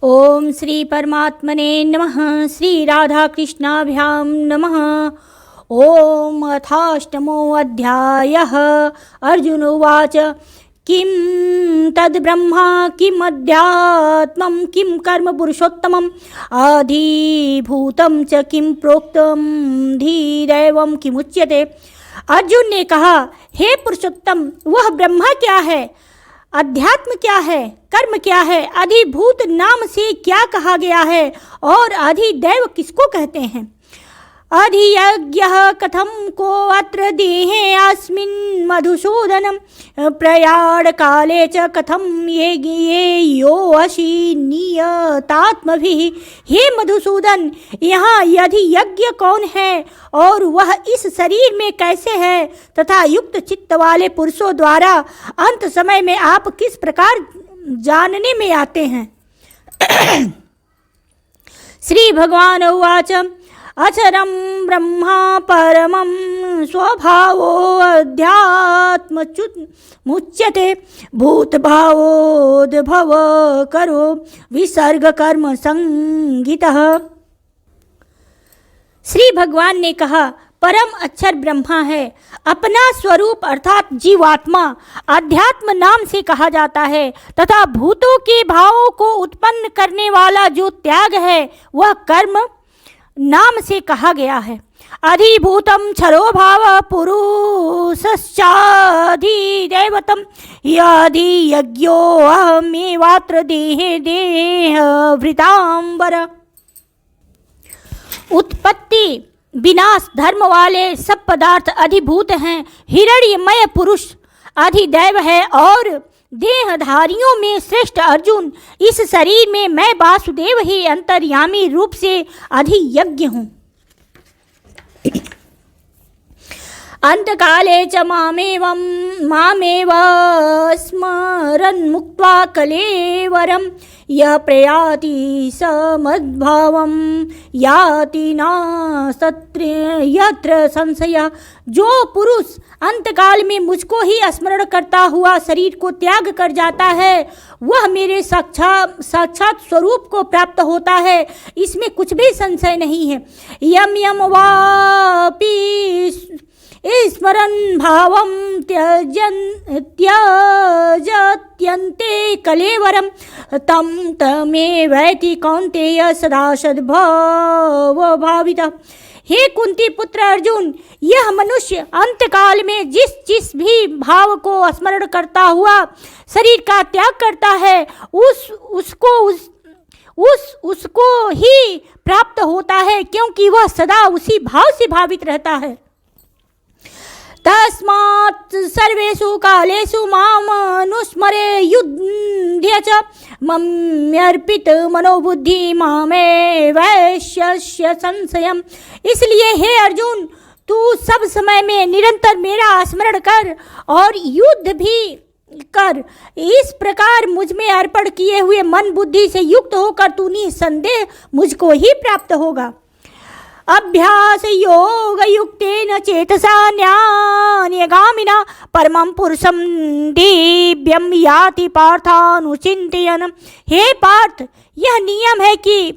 ओम श्री परमात्मने नमः। श्री राधा कृष्णाभ्यां नमः। ओम अथाष्टमो अध्यायः। अर्जुन उवाच किं तद्ब्रह्मा किमध्यात्मं किं कर्म पुरुषोत्तमम् अधिभूतं च किं प्रोक्तं धीदैवं किमुच्यते। अर्जुन ने कहा, हे पुरुषोत्तम, वह ब्रह्मा क्या है, अध्यात्म क्या है, कर्म क्या है, अधिभूत नाम से क्या कहा गया है और अधिदैव किसको कहते हैं। अधियज्ञः कथं को अत्र देहे अस्मिन् मधुसूदनं प्रयाण काले च कथं ये यो अशी नियतात्मभिः। हे मधुसूदन, यहाँ अधियज्ञ कौन है और वह इस शरीर में कैसे है तथा युक्त चित्त वाले पुरुषों द्वारा अंत समय में आप किस प्रकार जानने में आते हैं। श्री भगवान उवाच अचरं ब्रह्मा परमं स्वभावो अध्यात्ममुच्यते भूतभावोद्भव करो विसर्ग कर्म संगितः। श्री भगवान ने कहा, परम अक्षर ब्रह्मा है, अपना स्वरूप अर्थात जीवात्मा अध्यात्म नाम से कहा जाता है तथा भूतों के भावों को उत्पन्न करने वाला जो त्याग है वह कर्म नाम से कहा गया है। अधिभूतम क्षरो भाव पुरुषश्चाधिदैवतम यदि यज्ञो अहमेवात्र देहे देहभृतांबर। उत्पत्ति विनाश धर्म वाले सब पदार्थ अधिभूत हैं। हिरण्यमय पुरुष अधिदैव है और देहधारियों में श्रेष्ठ अर्जुन, इस शरीर में मैं वासुदेव ही अंतर्यामी रूप से अधियज्ञ हूँ। अंतकाले च मामेव स्मरन् मुक्त्वा कलेवरं यः प्रयाति स मद्भावं याति नास्तत्र यत्र संशयः। जो पुरुष अंतकाल में मुझको ही स्मरण करता हुआ शरीर को त्याग कर जाता है वह मेरे साक्षात स्वरूप को प्राप्त होता है, इसमें कुछ भी संशय नहीं है। यम यम वापि स्मरन् भावं त्यजत्यन्ते कलेवरं तं तमेवैति कौन्तेय सदा सद्भावभावितः। हे कुंती पुत्र अर्जुन, यह मनुष्य अंतकाल में जिस भी भाव को स्मरण करता हुआ शरीर का त्याग करता है उसको ही प्राप्त होता है, क्योंकि वह सदा उसी भाव से भावित रहता है। तस्मात् सर्वेषु कालेषु मामनुस्मरे युध्य च मम्यर्पित मनोबुद्धि मामे वैश्यस्य संशयम्। इसलिए हे अर्जुन, तू सब समय में निरंतर मेरा स्मरण कर और युद्ध भी कर। इस प्रकार मुझ में अर्पण किए हुए मन बुद्धि से युक्त होकर तू निसंदेह मुझको ही प्राप्त होगा। अभ्यास योग युक्तेन चेतसा न्यान्यगामिना परमं पुरुषं दिव्यं याति पार्थानुचिन्तयन्। हे पार्थ, यह नियम है कि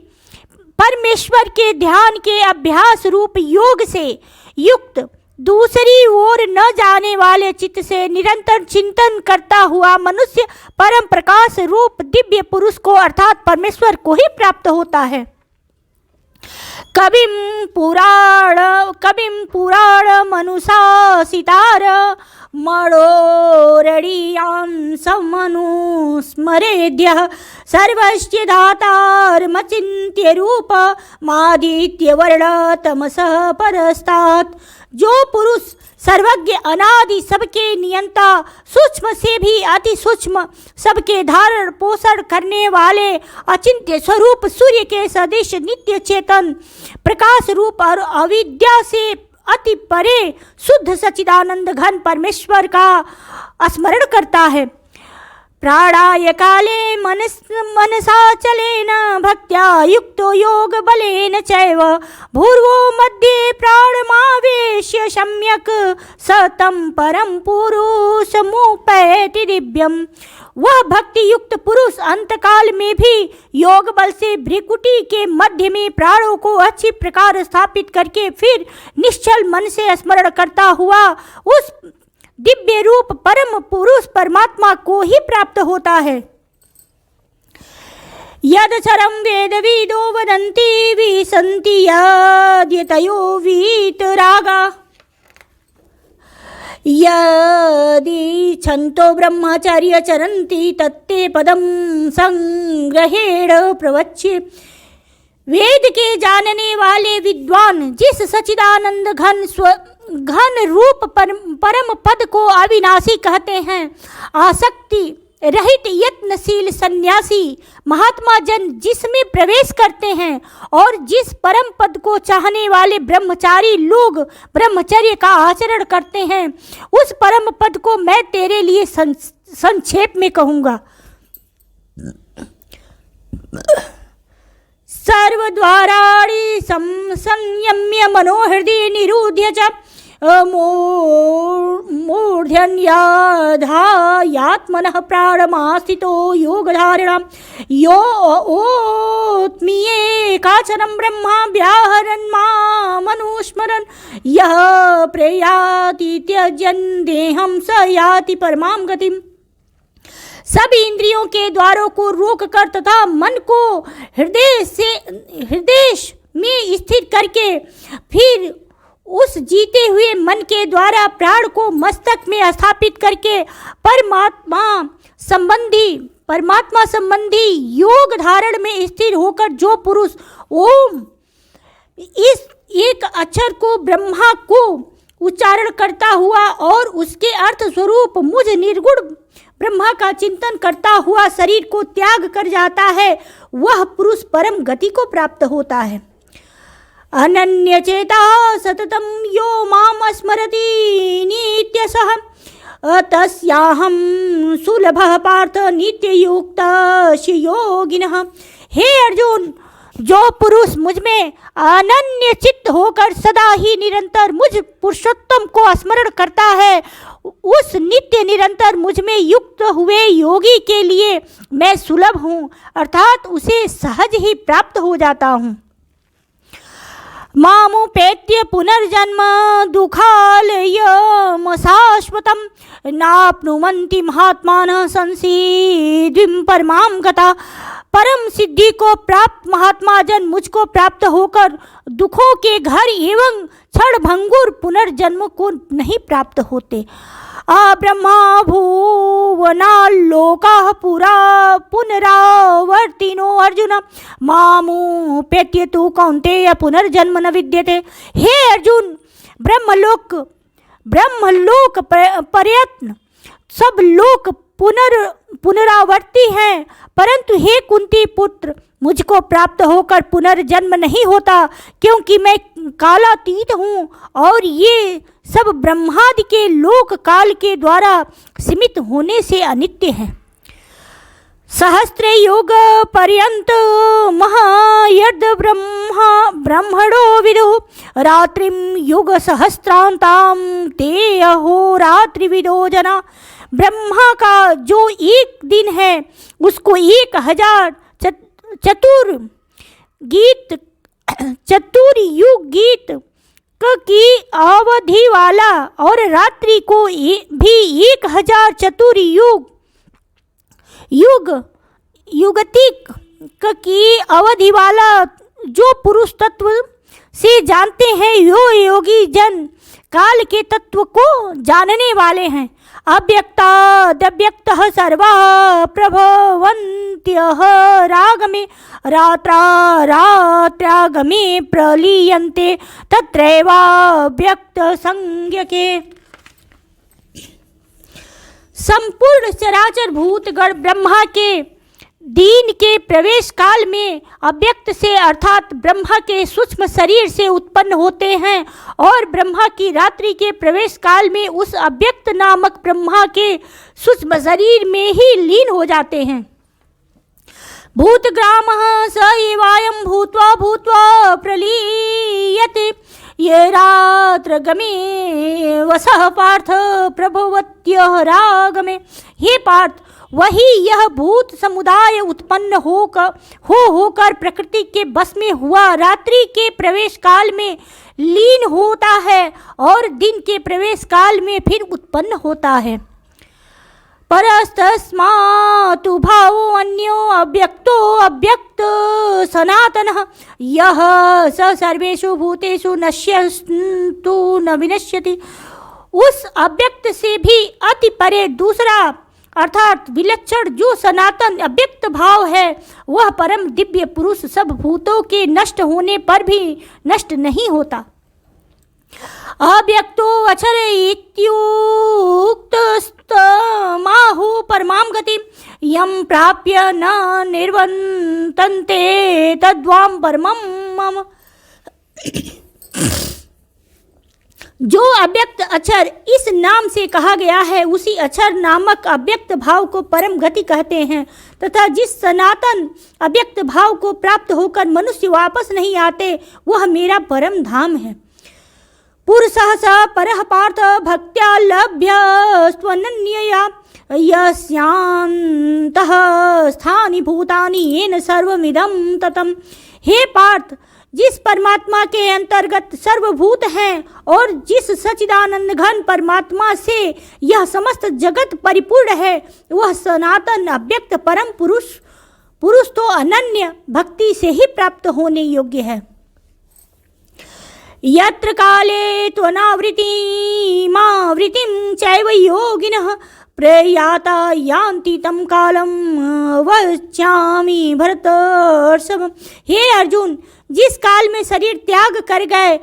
परमेश्वर के ध्यान के अभ्यास रूप योग से युक्त दूसरी ओर न जाने वाले चित्त से निरंतर चिंतन करता हुआ मनुष्य परम प्रकाश रूप दिव्य पुरुष को अर्थात परमेश्वर को ही प्राप्त होता है। कविं पुराण मनुशासितार मणोरडीयांसमनुस्मरेद्यः सर्वस्य धातारमचिन्त्य रूप मादित्यवर्ण तमसः परस्तात्। जो पुरुष सर्वज्ञ अनादि सबके नियंता सूक्ष्म से भी अति सूक्ष्म सबके धारण पोषण करने वाले अचिंत्य स्वरूप सूर्य के सदृश नित्य चेतन प्रकाश रूप और अविद्या से अति परे शुद्ध सच्चिदानंद घन परमेश्वर का स्मरण करता है। प्राणाय काले मनसा चलेन भक्त्या युक्तो योग बलेन चैव भूर्वो मध्ये प्राणमावेश्य सम्यक स तं परम पुरुषमुपैति दिव्यम्। वह भक्ति युक्त पुरुष अंतकाल में भी योग बल से भ्रिकुटी के मध्य में प्राणों को अच्छी प्रकार स्थापित करके फिर निश्चल मन से स्मरण करता हुआ उस दिव्य रूप परम पुरुष परमात्मा को ही प्राप्त होता है। यदक्षरं वेदविदो वदन्ति विसन्ति यद्यतयो वीतरागा यदि छन्तो ब्रह्मचर्य चरन्ति तत्ते पदं संग्रहेण प्रवच्ये। वेद के जानने वाले विद्वान जिस सच्चिदानंद घन रूप परम पद को अविनाशी कहते हैं, आसक्ति रहित यत्नशील सन्यासी महात्मा जन जिसमें प्रवेश करते हैं और जिस परम पद को चाहने वाले ब्रह्मचारी लोग ब्रह्मचर्य का आचरण करते हैं, उस परम पद को मैं तेरे लिए संक्षेप में कहूँगा। सर्वद्वाराणि संयम्य मनोहृदय निरुध्य च मूर्धन्याधायात्मनः प्राणमास्थितो योगधारिणां योऽत्मीये काचनं ब्रह्मा व्याहरन् मामनुस्मरन् यः प्रयाति त्यजन् देहं स याति परमां गतिम्। सभी इंद्रियों के द्वारों को रोक कर तथा मन को हृदय में स्थिर करके फिर उस जीते हुए मन के द्वारा प्राण को मस्तक में स्थापित करके परमात्मा संबंधी योग धारण में स्थिर होकर जो पुरुष ओम इस एक अक्षर को ब्रह्मा को उच्चारण करता हुआ और उसके अर्थ स्वरूप मुझ निर्गुण ब्रह्मा का चिंतन करता हुआ शरीर को त्याग कर जाता है, वह पुरुष परम गति को प्राप्त होता है। अनन्य चेता सततं यो माम स्मरति नित्यशः तस्याहं सुलभः पार्थ नित्ययुक्तस्य योगिनः। हे अर्जुन, जो पुरुष मुझ में अनन्य चित्त होकर सदा ही निरंतर मुझ पुरुषोत्तम को स्मरण करता है, उस नित्य निरंतर मुझ में युक्त हुए योगी के लिए मैं सुलभ हूँ, अर्थात उसे सहज ही प्राप्त हो जाता हूँ। मामुपेत्य पुनर्जन्म दुःखालयं शाश्वतं नाप्नुवन्ति महात्मानः संसिद्धिं परमां गता। परम सिद्धि को प्राप्त महात्मा जन मुझको प्राप्त होकर दुखों के घर एवं क्षण भंगुर पुनर्जन्म को नहीं प्राप्त होते। ब्रह्मा भुवनाल्लोकाः पुरा पुनरावर्तिनो अर्जुन मामुपेत्य तु कौन्तेय पुनर्जन्म न विद्यते। हे अर्जुन, ब्रह्मलोक प्रयत्न सब लोक पुनरावर्ती हैं, परंतु हे कुंती पुत्र, मुझको प्राप्त होकर पुनर्जन्म नहीं होता, क्योंकि मैं कालातीत हूँ और ये सब ब्रह्मादि के लोक काल के द्वारा सीमित होने से अनित्य हैं। सहस्त्र युग पर्यंत महायद ब्रह्मणो विदुः रात्रिम युग सहस्रांताम ते अहोरात्रि विदो जना। ब्रह्मा का जो एक दिन है उसको 1000 चतुर्युग गीत की अवधि वाला और रात्रि को भी 1000 युगतिक की अवधि वाला जो पुरुष तत्व से जानते हैं, यो योगी जन काल के तत्व को जानने वाले हैं। अव्यक्ताद्यव्यक्तः सर्वः प्रभवन्त्यः रागमे रात्रागमे प्रलीयन्ते तत्रैवाव्यक्त संज्ञके। संपूर्ण चराचर भूतगण ब्रह्मा के दीन के प्रवेश काल में अव्यक्त से अर्थात ब्रह्मा के सूक्ष्म शरीर से उत्पन्न होते हैं और ब्रह्मा की रात्रि के प्रवेश काल में उस अव्यक्त नामक ब्रह्मा के सूक्ष्म शरीर में ही लीन हो जाते हैं। भूतग्रामः स एवायं भूत्वा भूत्वा प्रलीयते ये रात्रगमे वसः पार्थ प्रभवत्यः रागमे। हे पार्थ, वही यह भूत समुदाय उत्पन्न होकर प्रकृति के बस में हुआ रात्रि के प्रवेश काल में लीन होता है और दिन के प्रवेश काल में फिर उत्पन्न होता है। परस्तस्मातु भावो अन्यो अव्यक्तो अव्यक्त सनातनः यः स सर्वेषु भूतेषु नश्यन्तु न विनश्यति। उस अव्यक्त से भी अति परे दूसरा अर्थात विलक्षण जो सनातन अव्यक्त भाव है वह परम दिव्य पुरुष सब भूतों के नष्ट होने पर भी नष्ट नहीं होता। अव्यक्तो अक्षर इत्युक्तस्तमाहु परमां गतिं यं प्राप्य न निर्वर्तन्ते तद्वां परमं मम। जो अव्यक्त अक्षर इस नाम से कहा गया है उसी अक्षर नामक अव्यक्त भाव को परम गति कहते हैं तथा जिस सनातन अव्यक्त भाव को प्राप्त होकर मनुष्य वापस नहीं आते वह मेरा परम धाम है। पुरुषः स परः पार्थ भक्त्या लभ्य स्वनन्यया यस्यान्तः स्थानि भूतानि येन सर्वमिदं ततम्। हे पार्थ, जिस परमात्मा के अंतर्गत सर्वभूत हैं और जिस सच्चिदानंद घन परमात्मा से यह समस्त जगत परिपूर्ण है वह सनातन अव्यक्त परम पुरुष तो अनन्य भक्ति से ही प्राप्त होने योग्य है। यत्र काले त्वनावृतिमावृतिं चैव योगिनः प्रयाता यान्ति तं कालं वच्यामि भरतर्षभ। हे अर्जुन, जिस काल में शरीर त्याग कर गए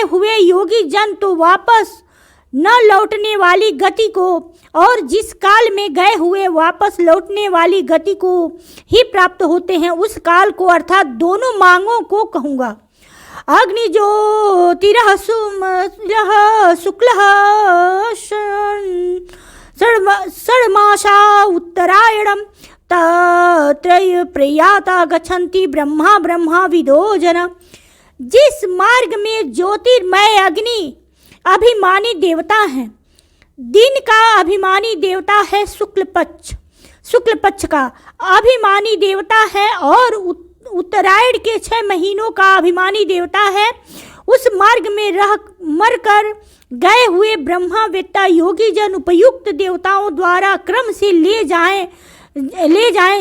हुए योगी जन तो वापस न लौटने वाली गति को और जिस काल में गए हुए वापस लौटने वाली गति को ही प्राप्त होते हैं उस काल को अर्थात दोनों मांगों को कहूँगा। अग्निज्योतिरः शुक्लः षड्मासा उत्तरायणं तत्र प्रयाता गच्छन्ति ब्रह्मा विदो जना। जिस मार्ग में ज्योतिर्मय अग्नि अभिमानी देवता है, दिन का अभिमानी देवता है शुक्ल पक्ष का अभिमानी देवता है और उत्तरायण के 6 महीनों का अभिमानी देवता है, उस मार्ग में मर कर गए हुए ब्रह्मावेत्ता योगी जन उपयुक्त देवताओं द्वारा क्रम से ले जाएं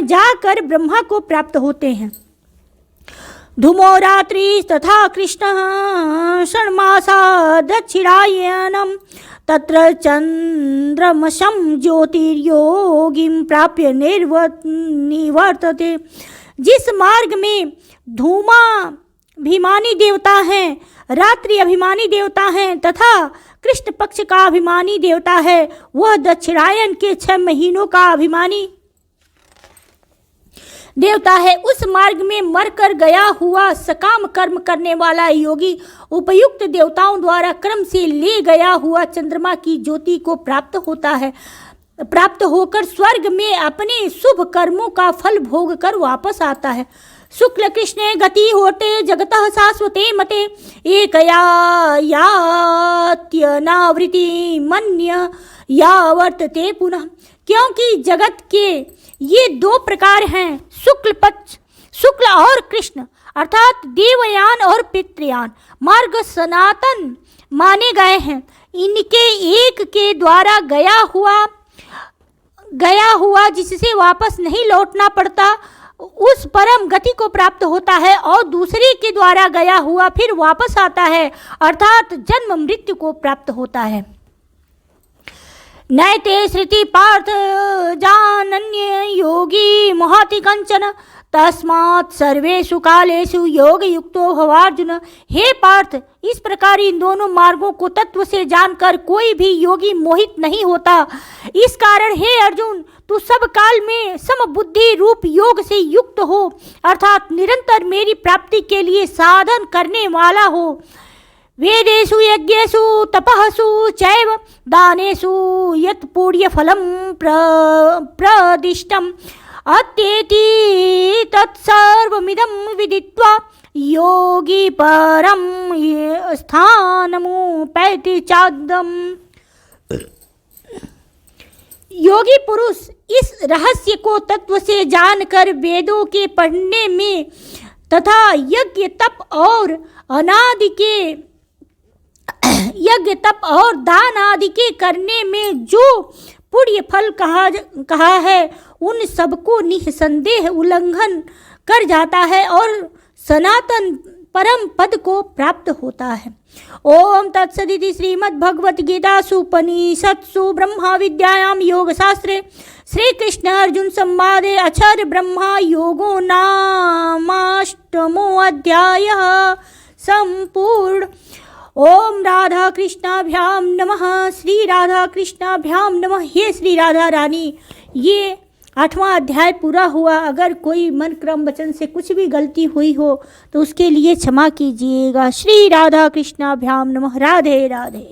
जाकर ब्रह्मा को प्राप्त होते हैं। धूमो रात्रि तथा कृष्ण षण्मासा दक्षिणायनम तत्र चंद्रमसं ज्योतिर्योगिं प्राप्य निवर्तते। जिस मार्ग में धूमाभिमानी देवता हैं, रात्रि अभिमानी देवता हैं तथा कृष्ण पक्ष का अभिमानी देवता है वह दक्षिणायन के 6 महीनों का अभिमानी देवता है। उस मार्ग में मरकर गया हुआ सकाम कर्म करने वाला योगी उपयुक्त देवताओं द्वारा क्रम से ले गया हुआ चंद्रमा की ज्योति को प्राप्त होकर स्वर्ग में अपने शुभ कर्मों का फल भोग कर वापस आता है। शुक्ल कृष्णे गति होते जगतः शाश्वते मते एकया यात्यनावृति मन्य या वर्तते पुनः। क्योंकि जगत के ये 2 प्रकार हैं, शुक्ल और कृष्ण अर्थात देवयान और पितृयान मार्ग सनातन माने गए हैं। इनके एक के द्वारा गया हुआ जिससे वापस नहीं लौटना पड़ता उस परम गति को प्राप्त होता है और दूसरे के द्वारा गया हुआ फिर वापस आता है अर्थात जन्म मृत्यु को प्राप्त होता है। नैते श्रुति पार्थ जानन्य योगी महति कंचन तस्मात् सर्वेषु कालेषु योग युक्तो भवार्जुन। हे पार्थ, इस प्रकार इन दोनों मार्गों को तत्व से जानकर कोई भी योगी मोहित नहीं होता। इस कारण हे अर्जुन, तू सब काल में समबुद्धि रूप योग से युक्त हो अर्थात निरंतर मेरी प्राप्ति के लिए साधन करने वाला हो। वेदेषु यज्ञेषु तपःसु चैव दानेषु यत् पुण्यफलं प्रदिष्टम् अत्येति तत्सर्वमिदं विदित्वा योगी परम स्थानमुपैति चाद्यम्। योगी पुरुष इस रहस्य को तत्व से जानकर वेदों के पढ़ने में तथा यज्ञ तप और दान आदि के करने में जो पुण्य फल कहा है उन सबको निसंदेह उल्लंघन कर जाता है और सनातन परम पद को प्राप्त होता है। ओम तत्सदिति श्रीमद्भगवद्गीतासु उपनिषत्सु ब्रह्मा विद्यायां योगशास्त्रे श्रीकृष्ण अर्जुन संवादे अक्षर ब्रह्मा योगो नामाष्टमो अध्यायः संपूर्ण। ओम राधा कृष्णाभ्यां नमः। श्री राधा कृष्णाभ्यां नमः। हे श्री राधा रानी, ये 8वां अध्याय पूरा हुआ। अगर कोई मन क्रम वचन से कुछ भी गलती हुई हो तो उसके लिए क्षमा कीजिएगा। श्री राधा कृष्णाभ्याम नमः। राधे राधे।